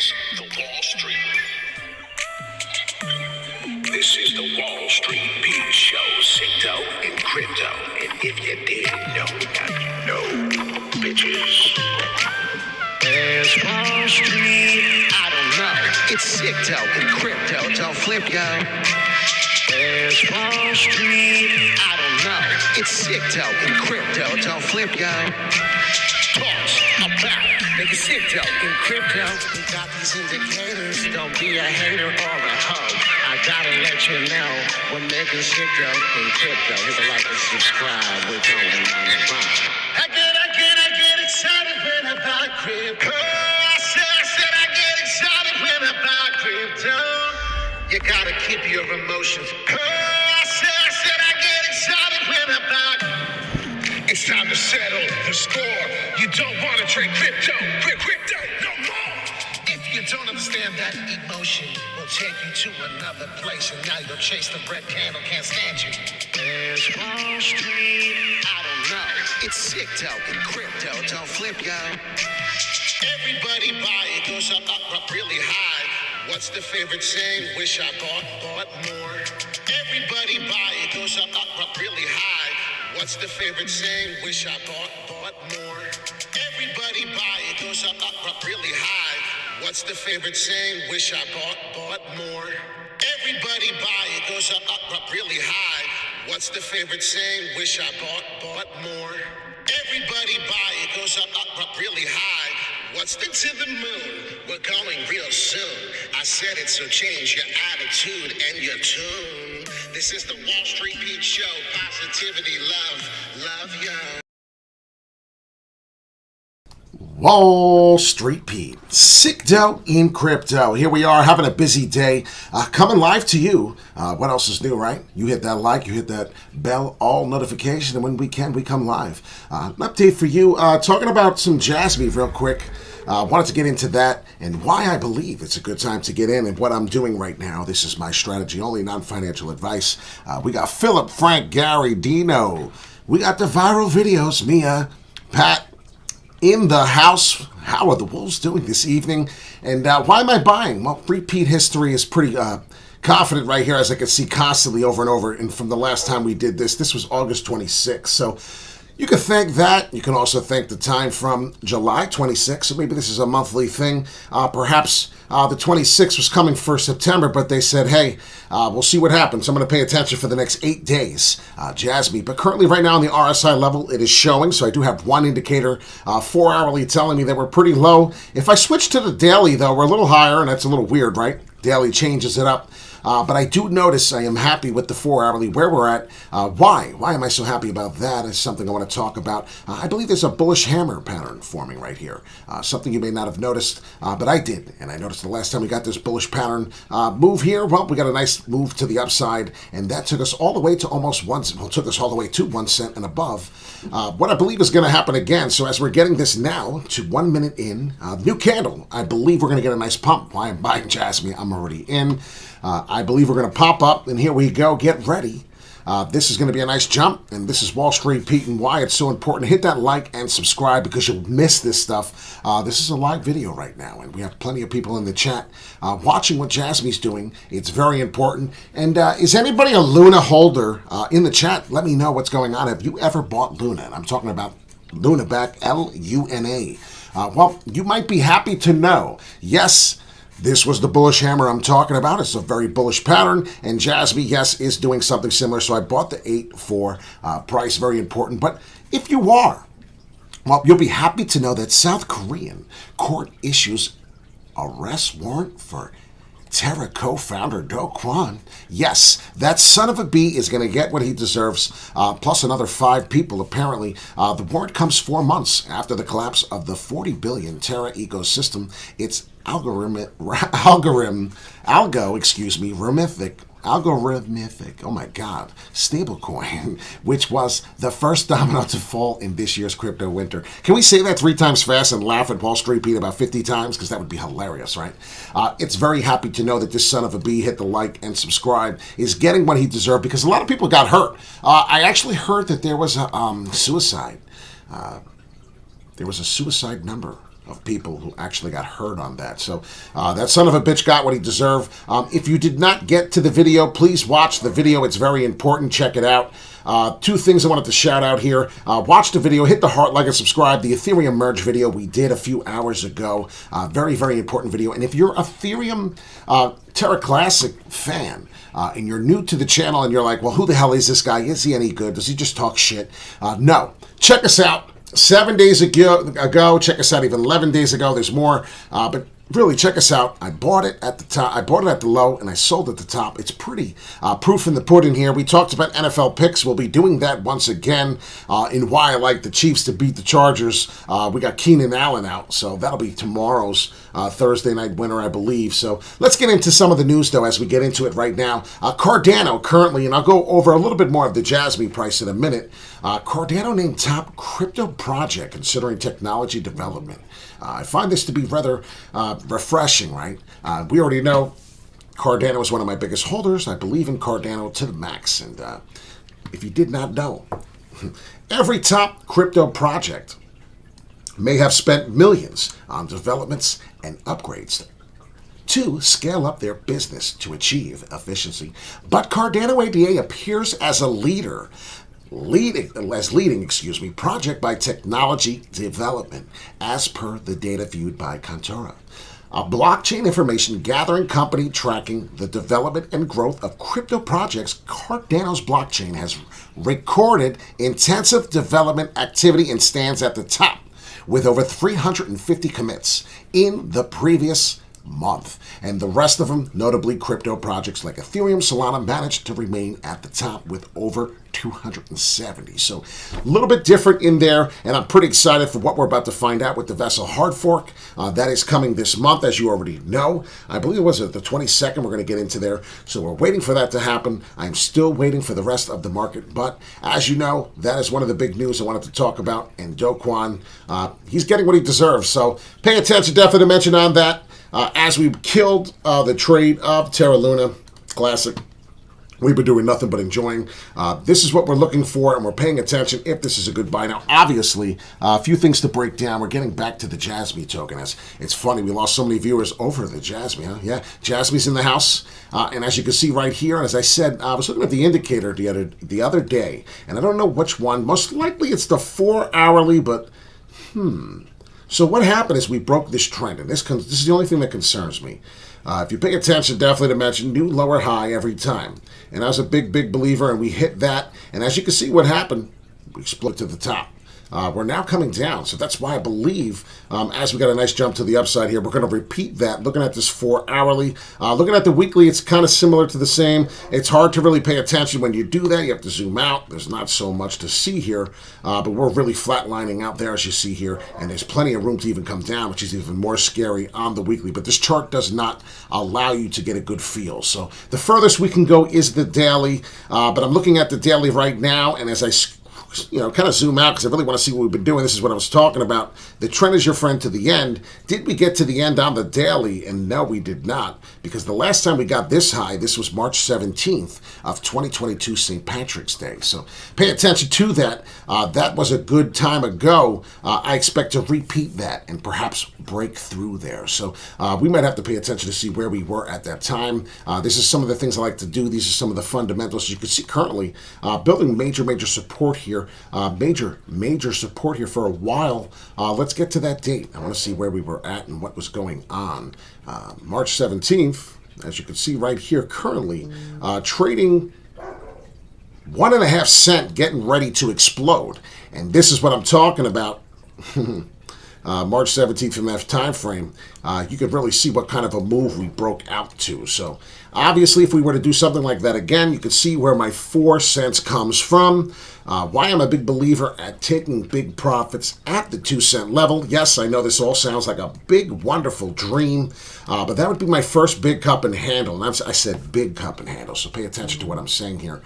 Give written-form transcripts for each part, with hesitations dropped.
is the Wall Street. This is the Wall Street Beat Show, Crypto and Crypto. And if you didn't know, now you know, bitches. There's Wall Street, I don't know. It's Crypto and Crypto, don't flip, yo. There's Wall Street, I don't know. It's Crypto and Crypto, don't flip, yo. Talks about making Crypto and Crypto. We got these indicators, don't be a hater or a hoe. I gotta let you know, we're making Crypto and Crypto. Hit the like and subscribe, we're going on the run. I get excited when I buy crypto. I said I get excited when I buy crypto. You gotta keep your emotions. I said I get excited when I buy. It's time to settle the score. You don't want to trade crypto no more. If you don't understand that emotion, will take you to another place, and now you'll chase the red candle. Can't stand you. There's Wall Street. I don't know. It's crypto and crypto. Don't flip, yo. Everybody buy it, goes up really high. What's the favorite saying? Wish I bought more. Everybody buy it, goes up really high. What's the favorite saying? Wish I bought more. Everybody buy it, goes up really high. What's the favorite saying? Wish I bought more. Everybody buy it, goes up really high. What's the favorite saying? Wish I bought more. Everybody buy it, goes up really high. What's the to the moon? We're going real soon. I said it, so change your attitude and your tune. This is the Wall Street Beat Show. Positivity, love you. Wall Street Pete, Crypto in Crypto. Here we are having a busy day, coming live to you. What else is new, right? You hit that like, you hit that bell, all notification, and when we can, we come live. An update for you, talking about some Jasmy real quick. Wanted to get into that and why I believe it's a good time to get in and what I'm doing right now. This is my strategy, only non-financial advice. We got Philip, Frank, Gary, Dino. We got the viral videos, Mia, Pat, in the house. How are the Wolves doing this evening? And why am I buying? Well, repeat history is pretty confident right here, as I can see constantly over and over. And from the last time we did this was August 26th. So you can thank that. You can also thank the time from July 26th. So maybe this is a monthly thing. Perhaps the 26th was coming for September, but they said, hey, we'll see what happens. I'm going to pay attention for the next 8 days. Jasmy. But currently right now on the RSI level, it is showing. So I do have one indicator, 4 hourly, telling me that we're pretty low. If I switch to the daily, though, we're a little higher, and that's a little weird, right? Daily changes it up. But I do notice I am happy with the 4 hourly where we're at. Why? Why am I so happy about that? Is something I want to talk about. I believe there's a bullish hammer pattern forming right here. Something you may not have noticed, but I did. And I noticed the last time we got this bullish pattern move here, well, we got a nice move to the upside, and that took us all the way to almost 1 cent. Well, took us all the way to 1 cent and above. What I believe is going to happen again. So as we're getting this now to 1 minute in, new candle, I believe we're going to get a nice pump. Why I'm buying Jasmy, I'm already in. I believe we're going to pop up, and here we go. Get ready. This is going to be a nice jump, and this is Wall Street Pete, and why it's so important to hit that like and subscribe, because you'll miss this stuff. This is a live video right now, and we have plenty of people in the chat watching what Jasmy's doing. It's very important. And is anybody a Luna holder in the chat? Let me know what's going on. Have you ever bought Luna? And I'm talking about Luna back, Luna. Well, you might be happy to know, yes, this was the bullish hammer I'm talking about. It's a very bullish pattern. And Jasmy, yes, is doing something similar. So I bought the 8-4 price. Very important. But if you are, well, you'll be happy to know that South Korean court issues arrest warrant for Terra co-founder Do Kwon. Yes, that son of a bee is going to get what he deserves, plus another 5 people, apparently. The warrant comes 4 months after the collapse of the 40 billion Terra ecosystem. It's algorithmic, oh my God, stablecoin, which was the first domino to fall in this year's crypto winter. Can we say that 3 times fast and laugh at Wall Street Pete about 50 times? Because that would be hilarious, right? It's very happy to know that this son of a bee, hit the like and subscribe, is getting what he deserved, because a lot of people got hurt. I actually heard that there was a suicide. There was a suicide number of people who actually got hurt on that. So that son of a bitch got what he deserved. If you did not get to the video, please watch the video. It's very important. Check it out. Two things I wanted to shout out here. Watch the video, hit the heart, like, and subscribe. The Ethereum merge video we did a few hours ago. Very, very important video. And if you're a Ethereum Terra Classic fan, and you're new to the channel and you're like, well, who the hell is this guy? Is he any good? Does he just talk shit? No. Check us out. 7 days ago. Check us out even 11 days ago. There's more. But really, check us out. I bought it at the top. I bought it at the low, and I sold at the top. It's pretty proof in the pudding here. We talked about NFL picks. We'll be doing that once again in why I like the Chiefs to beat the Chargers. We got Keenan Allen out, so that'll be tomorrow's Thursday night winner, I believe. So let's get into some of the news, though, as we get into it right now. Cardano currently, and I'll go over a little bit more of the Jasmy price in a minute. Cardano named top crypto project considering technology development. I find this to be rather refreshing, right? We already know Cardano is one of my biggest holders. I believe in Cardano to the max. And if you did not know, every top crypto project may have spent millions on developments and upgrades to scale up their business to achieve efficiency. But Cardano ADA appears as a leading project by technology development, as per the data viewed by Contora. A blockchain information gathering company tracking the development and growth of crypto projects, Cardano's blockchain has recorded intensive development activity and stands at the top with over 350 commits in the previous month. And the rest of them, notably crypto projects like Ethereum, Solana, managed to remain at the top with over 270. So a little bit different in there, and I'm pretty excited for what we're about to find out with the Vessel hard fork. That is coming this month, as you already know. I believe it was the 22nd we're going to get into there. So we're waiting for that to happen. I'm still waiting for the rest of the market, but as you know, that is one of the big news I wanted to talk about. And Do Kwon, he's getting what he deserves. So pay attention, definitely to mention on that. As we killed the trade of Terra Luna Classic, we've been doing nothing but enjoying. This is what we're looking for, and we're paying attention if this is a good buy. Now, obviously, a few things to break down. We're getting back to the Jasmy token. It's funny, we lost so many viewers over the Jasmy, huh? Yeah, Jasmy's in the house. And as you can see right here, and as I said, I was looking at the indicator the other day, and I don't know which one. Most likely it's the 4 hourly, but So what happened is we broke this trend, and this is the only thing that concerns me. If you pay attention, definitely to mention new lower high every time. And I was a big believer, and we hit that. And as you can see what happened, we exploded to the top. We're now coming down, so that's why I believe as we got a nice jump to the upside here, we're going to repeat that. Looking at this 4 hourly, looking at the weekly, it's kind of similar to the same. It's hard to really pay attention when you do that. You have to zoom out. There's not so much to see here, but we're really flatlining out there, as you see here, and there's plenty of room to even come down, which is even more scary on the weekly. But this chart does not allow you to get a good feel. So the furthest we can go is the daily, but I'm looking at the daily right now, and as I kind of zoom out because I really want to see what we've been doing. This is what I was talking about. The trend is your friend to the end. Did we get to the end on the daily? And no, we did not, because the last time we got this high, this was March 17th of 2022, St. Patrick's Day. So pay attention to that. That was a good time ago. I expect to repeat that and perhaps break through there. So we might have to pay attention to see where we were at that time. This is some of the things I like to do. These are some of the fundamentals. You can see currently building major support here. Major support here for a while. Let's get to that date. I want to see where we were at and what was going on. March 17th, as you can see right here, currently trading 1.5 cent, getting ready to explode. And this is what I'm talking about. March 17th from that time frame, you could really see what kind of a move we broke out to. So obviously, if we were to do something like that again, you could see where my 4 cents comes from. Why I'm a big believer at taking big profits at the 2 cent level. Yes, I know this all sounds like a big, wonderful dream, but that would be my first big cup and handle. And I said big cup and handle, so pay attention to what I'm saying here.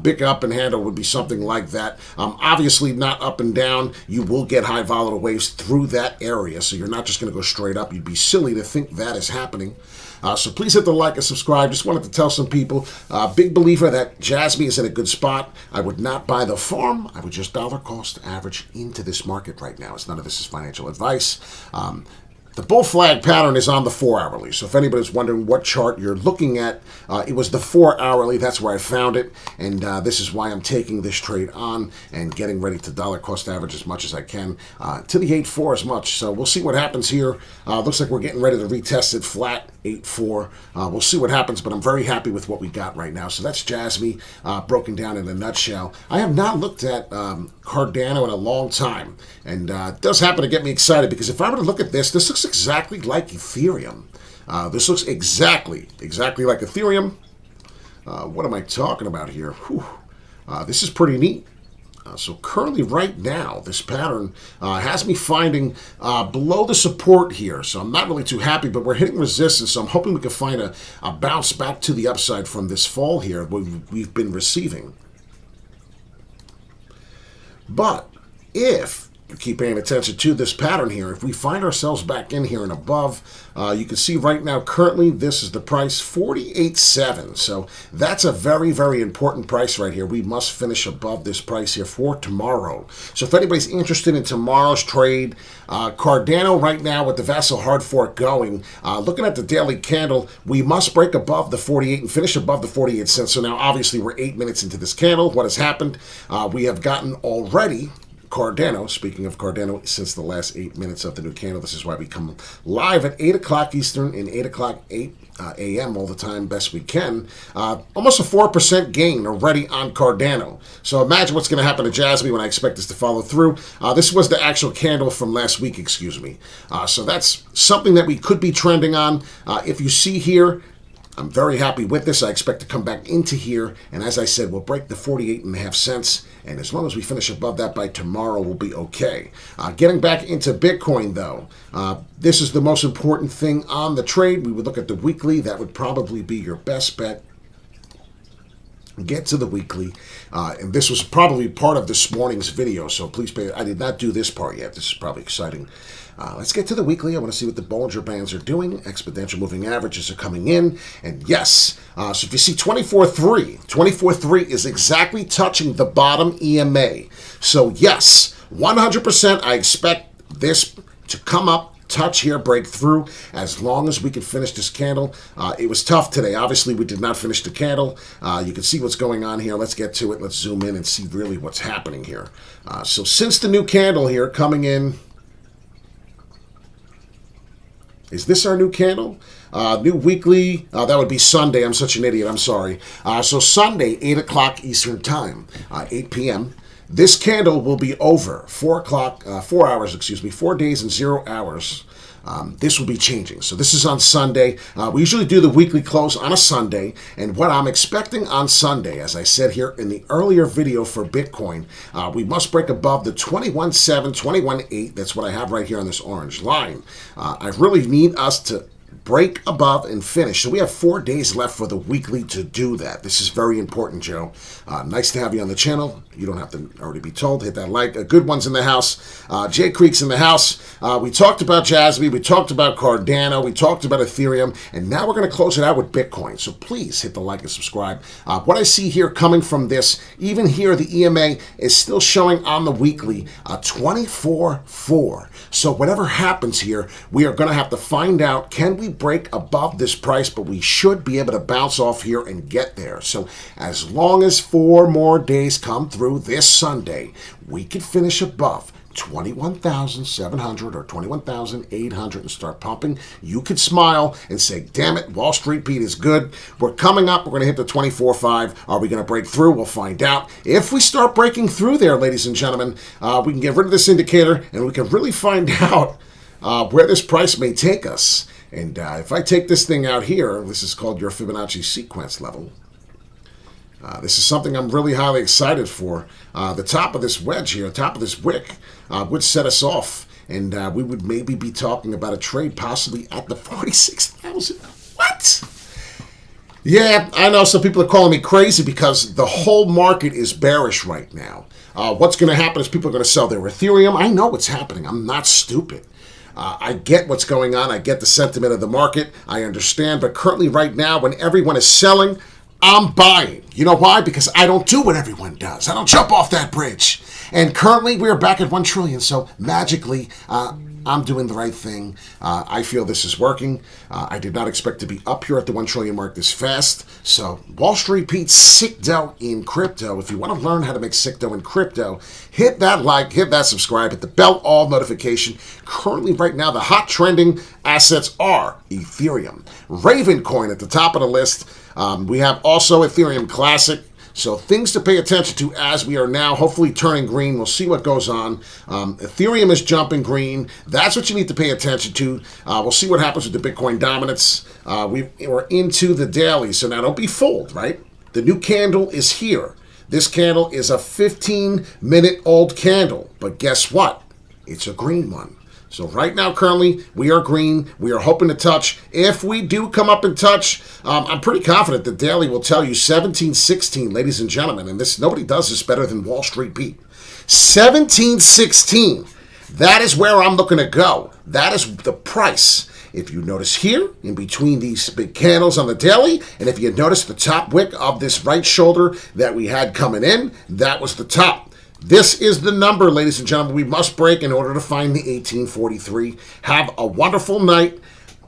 Big up and handle would be something like that. Obviously, not up and down. You will get high volatile waves through that area, so you're not just going to go straight up. You'd be silly to think that is happening. So please hit the like and subscribe. Just wanted to tell some people, big believer that Jasmy is in a good spot. I would not buy the farm. I would just dollar cost average into this market right now, as none of this is financial advice. The bull flag pattern is on the 4-hourly. So if anybody's wondering what chart you're looking at, it was the 4-hourly. That's where I found it. And this is why I'm taking this trade on and getting ready to dollar cost average as much as I can to the 8.4 as much. So we'll see what happens here. Looks like we're getting ready to retest it flat, 8.4. We'll see what happens, but I'm very happy with what we got right now. So that's Jasmy broken down in a nutshell. I have not looked at Cardano in a long time. And it does happen to get me excited because if I were to look at this looks exactly like Ethereum. This looks exactly like Ethereum. What am I talking about here? This is pretty neat. So currently right now, this pattern has me finding below the support here. So I'm not really too happy, but we're hitting resistance. So I'm hoping we can find a bounce back to the upside from this fall here we've been receiving. But if you keep paying attention to this pattern here, if we find ourselves back in here and above, you can see right now currently this is the price 48.7. So that's a very, very important price right here. We must finish above this price here for tomorrow. So if anybody's interested in tomorrow's trade, Cardano right now with the Vassal hard fork going, looking at the daily candle, we must break above the 48 and finish above the 48 cents. So now obviously we're 8 minutes into this candle. What has happened? We have gotten already Cardano, speaking of Cardano, since the last 8 minutes of the new candle. This is why we come live at 8 o'clock Eastern and 8 o'clock a.m. all the time, best we can. Almost a 4% gain already on Cardano. So imagine what's going to happen to Jasmy when I expect this to follow through. This was the actual candle from last week, excuse me. So that's something that we could be trending on. If you see here, I'm very happy with this. I expect to come back into here, and as I said, we'll break the 48.5 cents, and as long as we finish above that by tomorrow, we'll be okay. Getting back into Bitcoin, though, this is the most important thing on the trade. We would look at the weekly. That would probably be your best bet. Get to the weekly, and this was probably part of this morning's video, so please pay. I did not do this part yet. This is probably exciting. Let's get to the weekly. I want to see what the Bollinger Bands are doing. Exponential moving averages are coming in. And yes, so if you see 24.3, 24.3 is exactly touching the bottom EMA. So yes, 100% I expect this to come up, touch here, break through, as long as we can finish this candle. It was tough today. Obviously, we did not finish the candle. You can see what's going on here. Let's get to it. Let's zoom in and see really what's happening here. So since the new candle here coming in, is this our new candle? New weekly, that would be Sunday. I'm such an idiot. I'm sorry. So Sunday, 8 o'clock Eastern Time, 8 p.m., this candle will be over 4 hours, 4 days and 0 hours. This will be changing. So this is on Sunday. We usually do the weekly close on a Sunday. And what I'm expecting on Sunday, as I said here in the earlier video for Bitcoin, we must break above the 21.7, 21.8. That's what I have right here on this orange line. I really need us to break above and finish. So we have 4 days left for the weekly to do that. This is very important, Joe. Nice to have you on the channel. You don't have to already be told. Hit that like. Good one's in the house. Jay Creek's in the house. We talked about Jasmy. We talked about Cardano. We talked about Ethereum. And now we're going to close it out with Bitcoin. So please hit the like and subscribe. What I see here coming from this, even here, the EMA is still showing on the weekly 24.4. So whatever happens here, we are going to have to find out, can we break above this price? But we should be able to bounce off here and get there. So as long as 4 more days come through this Sunday, we could finish above 21,700 or 21,800 and start pumping. You could smile and say, damn it, Wall Street Pete is good. We're coming up. We're going to hit the 24.5. Are we going to break through? We'll find out. If we start breaking through there, ladies and gentlemen, we can get rid of this indicator and we can really find out where this price may take us. And if I take this thing out here, this is called your Fibonacci sequence level. This is something I'm really highly excited for. The top of this wedge here, top of this wick, would set us off. And we would maybe be talking about a trade possibly at the 46,000. What? Yeah, I know some people are calling me crazy because the whole market is bearish right now. What's going to happen is people are going to sell their Ethereum. I know what's happening. I'm not stupid. I get what's going on. I get the sentiment of the market. I understand. But currently, right now, when everyone is selling, I'm buying. You know why? Because I don't do what everyone does. I don't jump off that bridge. And currently, we're back at 1 trillion. So magically, I'm doing the right thing. I feel this is working. I did not expect to be up here at the 1 trillion mark this fast. So Wall Street Pete, sick dough in crypto. If you want to learn how to make sick dough in crypto, hit that like, hit that subscribe, hit the bell all notification. Currently, right now, the hot trending assets are Ethereum, Raven Coin at the top of the list. We have also Ethereum Classic. So things to pay attention to as we are now hopefully turning green. We'll see what goes on. Ethereum is jumping green. That's what you need to pay attention to. We'll see what happens with the Bitcoin dominance. We're into the daily, so now don't be fooled, right? The new candle is here. This candle is a 15-minute-old candle, but guess what? It's a green one. So right now, currently, we are green. We are hoping to touch. If we do come up and touch, I'm pretty confident the daily will tell you 1716, ladies and gentlemen. And this, nobody does this better than Wall Street Pete. 1716. That is where I'm looking to go. That is the price. If you notice here, in between these big candles on the daily, and if you notice the top wick of this right shoulder that we had coming in, that was the top. This is the number, ladies and gentlemen, we must break in order to find the 1843. Have a wonderful night.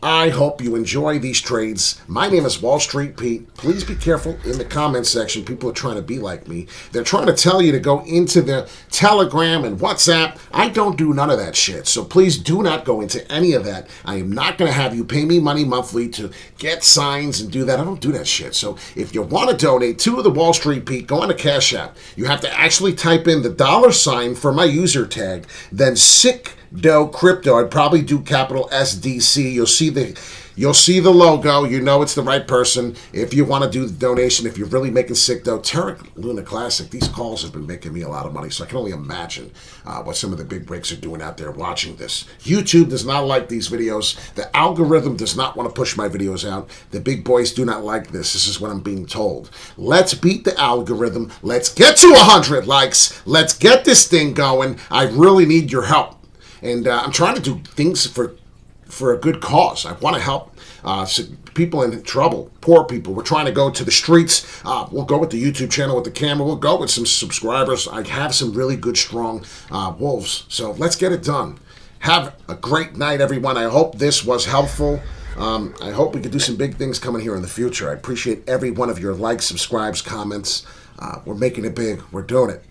I hope you enjoy these trades. My name is Wall Street Pete. Please be careful in the comment section. People are trying to be like me. They're trying to tell you to go into the Telegram and WhatsApp. I don't do none of that shit. So please do not go into any of that. I am not going to have you pay me money monthly to get signs and do that. I don't do that shit. So if you want to donate to the Wall Street Pete, go on to Cash App. You have to actually type in the $ for my user tag, then sick dough crypto. I'd probably do capital SDC. You'll see the logo. You know it's the right person. If you want to do the donation, if you're really making sick dough, Terra Luna Classic, these calls have been making me a lot of money, so I can only imagine what some of the big breaks are doing out there watching this. YouTube does not like these videos. The algorithm does not want to push my videos out. The big boys do not like this. This is what I'm being told. Let's beat the algorithm. Let's get to 100 likes. Let's get this thing going. I really need your help. And I'm trying to do things for a good cause. I want to help people in trouble, poor people. We're trying to go to the streets. We'll go with the YouTube channel with the camera. We'll go with some subscribers. I have some really good, strong wolves. So let's get it done. Have a great night, everyone. I hope this was helpful. I hope we can do some big things coming here in the future. I appreciate every one of your likes, subscribes, comments. We're making it big. We're doing it.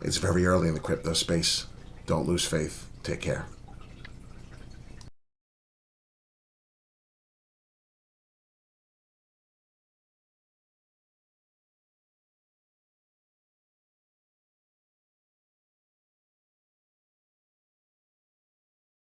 It's very early in the crypto space. Don't lose faith. Take care.